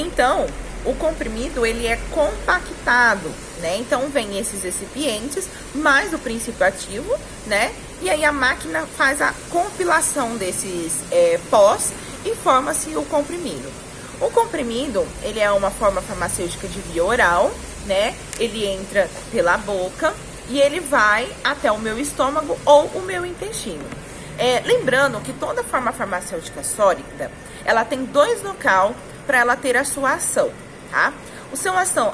Então, o comprimido, ele é compactado, né? Então, vem esses recipientes, mais o princípio ativo, né? E aí a máquina faz a compilação desses pós e forma-se o comprimido. O comprimido, ele é uma forma farmacêutica de via oral, né? Ele entra pela boca e ele vai até o meu estômago ou o meu intestino. Lembrando que toda forma farmacêutica sólida, ela tem dois locais para ela ter a sua ação, tá?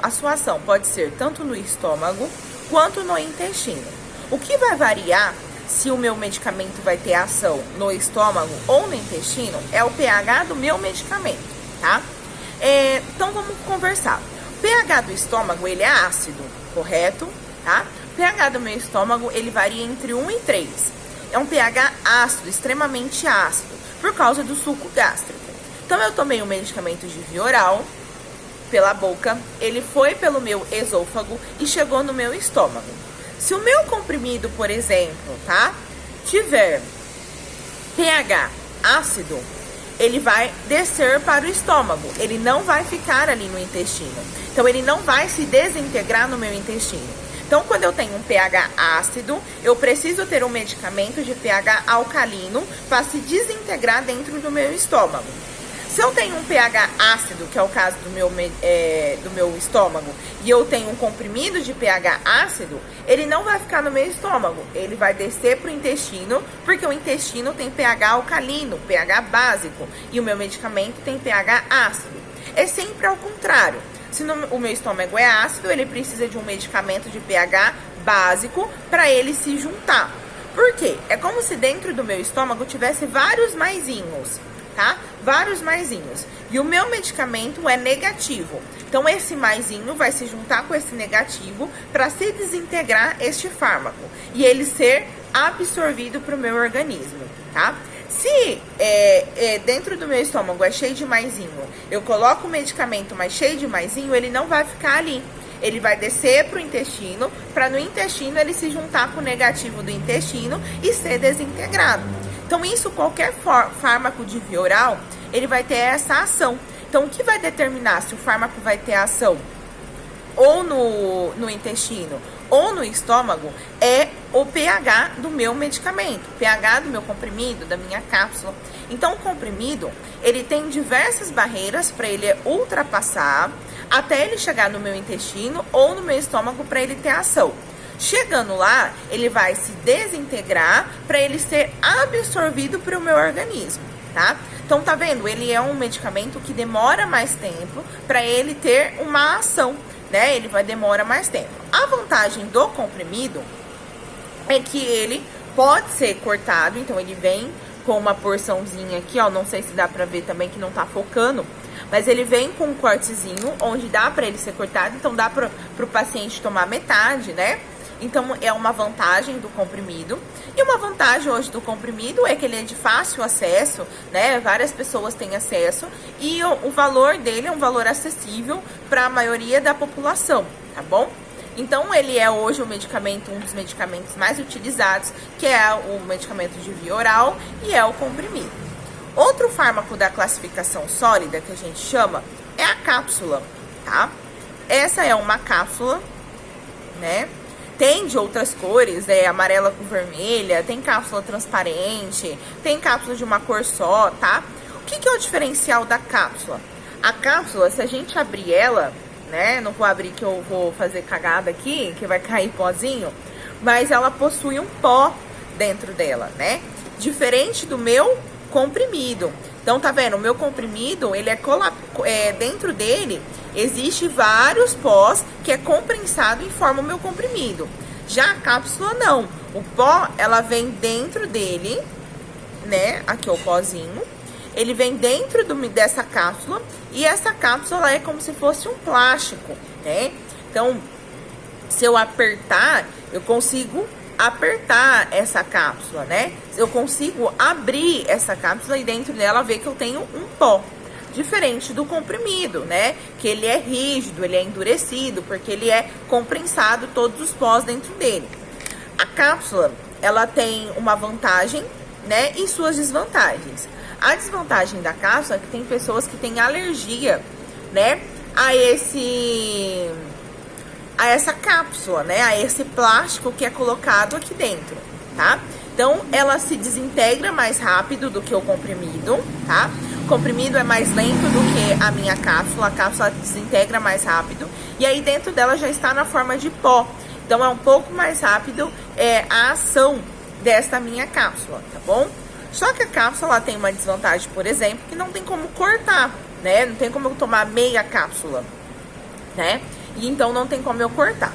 A sua ação pode ser tanto no estômago quanto no intestino. O que vai variar se o meu medicamento vai ter ação no estômago ou no intestino é o pH do meu medicamento, tá? Então vamos conversar. O pH do estômago, ele é ácido, correto? Tá? O pH do meu estômago, ele varia entre 1 e 3. É um pH ácido, extremamente ácido, por causa do suco gástrico. Então eu tomei um medicamento de via oral pela boca, ele foi pelo meu esôfago e chegou no meu estômago. Se o meu comprimido, por exemplo, tá, tiver pH ácido, ele vai descer para o estômago, ele não vai ficar ali no intestino. Então, ele não vai se desintegrar no meu intestino. Então, quando eu tenho um pH ácido, eu preciso ter um medicamento de pH alcalino para se desintegrar dentro do meu estômago. Se eu tenho um pH ácido, que é o caso do meu estômago, e eu tenho um comprimido de pH ácido, ele não vai ficar no meu estômago, ele vai descer para o intestino, porque o intestino tem pH alcalino, pH básico, e o meu medicamento tem pH ácido. É sempre ao contrário. Se o meu estômago é ácido, ele precisa de um medicamento de pH básico para ele se juntar. Por quê? É como se dentro do meu estômago tivesse vários maisinhos, tá? Vários maisinhos. E o meu medicamento é negativo. Então, esse maisinho vai se juntar com esse negativo para se desintegrar este fármaco e ele ser absorvido para o meu organismo, tá? Se dentro do meu estômago é cheio de maisinho, eu coloco o medicamento mais cheio de maisinho, ele não vai ficar ali. Ele vai descer para o intestino, para no intestino ele se juntar com o negativo do intestino e ser desintegrado. Então, isso, qualquer fármaco de via oral, ele vai ter essa ação. Então, o que vai determinar se o fármaco vai ter ação ou no intestino ou no estômago é o pH do meu medicamento, o pH do meu comprimido, da minha cápsula. Então, o comprimido, ele tem diversas barreiras para ele ultrapassar até ele chegar no meu intestino ou no meu estômago para ele ter ação. Chegando lá, ele vai se desintegrar para ele ser absorvido para o meu organismo, tá? Então, tá vendo? Ele é um medicamento que demora mais tempo para ele ter uma ação, né? Ele vai demorar mais tempo. A vantagem do comprimido é que ele pode ser cortado, então ele vem com uma porçãozinha aqui, ó, não sei se dá pra ver também que não tá focando, mas ele vem com um cortezinho onde dá pra ele ser cortado, então dá pro paciente tomar metade, né? Então, é uma vantagem do comprimido. E uma vantagem hoje do comprimido é que ele é de fácil acesso, né? Várias pessoas têm acesso. E o valor dele é um valor acessível para a maioria da população, tá bom? Então, ele é hoje um dos medicamentos mais utilizados, que é o medicamento de via oral e é o comprimido. Outro fármaco da classificação sólida, que a gente chama, é a cápsula, tá? Essa é uma cápsula, né? Tem de outras cores, amarela com vermelha, tem cápsula transparente, tem cápsula de uma cor só, tá? O que é o diferencial da cápsula? A cápsula, se a gente abrir ela, né? Não vou abrir que eu vou fazer cagada aqui, que vai cair pozinho, mas ela possui um pó dentro dela, né? Diferente do meu comprimido. Então, tá vendo? O meu comprimido, ele dentro dele, existe vários pós que é comprensado e forma o meu comprimido. Já a cápsula, não. O pó, ela vem dentro dele, né? Aqui, o pozinho. Ele vem dentro dessa cápsula e essa cápsula é como se fosse um plástico, né? Então, se eu apertar, eu consigo apertar essa cápsula, né? Eu consigo abrir essa cápsula e dentro dela ver que eu tenho um pó. Diferente do comprimido, né? Que ele é rígido, ele é endurecido, porque ele é comprensado todos os pós dentro dele. A cápsula, ela tem uma vantagem, né? E suas desvantagens. A desvantagem da cápsula é que tem pessoas que têm alergia né, a essa cápsula, né, a esse plástico que é colocado aqui dentro, tá? Então, ela se desintegra mais rápido do que o comprimido, tá? O comprimido é mais lento do que a minha cápsula. A cápsula desintegra mais rápido. E aí, dentro dela já está na forma de pó. Então, é um pouco mais rápido a ação desta minha cápsula, tá bom? Só que a cápsula ela tem uma desvantagem, por exemplo, que não tem como cortar, né? Não tem como eu tomar meia cápsula, né? E então, não tem como eu cortar.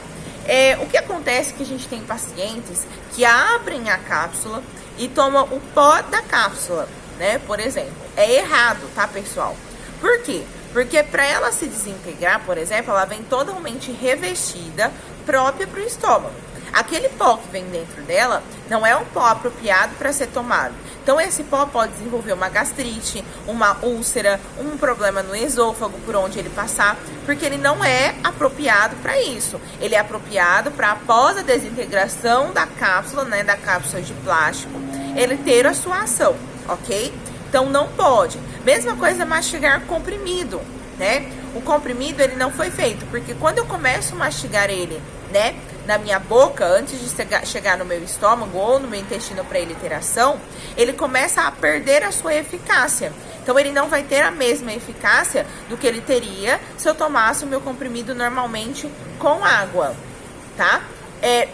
O que acontece é que a gente tem pacientes que abrem a cápsula e tomam o pó da cápsula, né? Por exemplo, é errado, tá, pessoal? Por quê? Porque para ela se desintegrar, por exemplo, ela vem totalmente revestida, própria para o estômago. Aquele pó que vem dentro dela não é um pó apropriado para ser tomado. Então, esse pó pode desenvolver uma gastrite, uma úlcera, um problema no esôfago por onde ele passar, porque ele não é apropriado para isso. Ele é apropriado para, após a desintegração da cápsula, né, da cápsula de plástico, ele ter a sua ação, ok? Então, não pode. Mesma coisa mastigar comprimido, né? O comprimido, ele não foi feito, porque quando eu começo a mastigar ele, né, na minha boca, antes de chegar no meu estômago ou no meu intestino para ele ter ação, ele começa a perder a sua eficácia. Então, ele não vai ter a mesma eficácia do que ele teria se eu tomasse o meu comprimido normalmente com água, tá?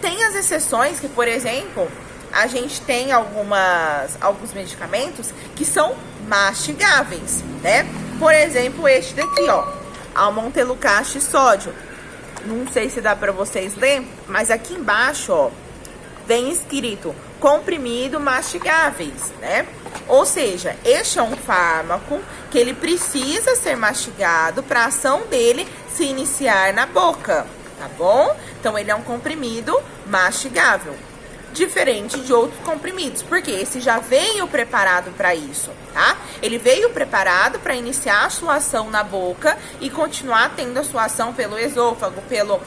Tem as exceções que, por exemplo, a gente tem alguns medicamentos que são mastigáveis, né? Por exemplo, este daqui, ó, a Montelukast sódio. Não sei se dá para vocês ler, mas aqui embaixo, ó, vem escrito comprimido mastigáveis, né? Ou seja, este é um fármaco que ele precisa ser mastigado para a ação dele se iniciar na boca, tá bom? Então, ele é um comprimido mastigável. Diferente de outros comprimidos, porque esse já veio preparado para isso, tá? Ele veio preparado para iniciar a sua ação na boca e continuar tendo a sua ação pelo esôfago, pelo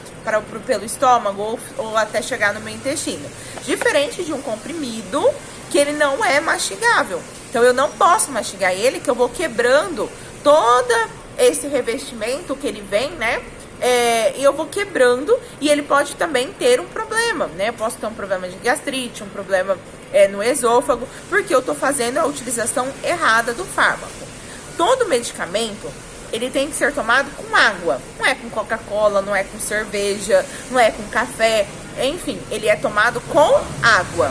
estômago ou até chegar no meu intestino. Diferente de um comprimido que ele não é mastigável. Então, eu não posso mastigar ele, que eu vou quebrando todo esse revestimento que ele vem, né? E eu vou quebrando e ele pode também ter um problema, né? Eu posso ter um problema de gastrite, um problema no esôfago, porque eu tô fazendo a utilização errada do fármaco. Todo medicamento, ele tem que ser tomado com água. Não é com Coca-Cola, não é com cerveja, não é com café. Enfim, ele é tomado com água.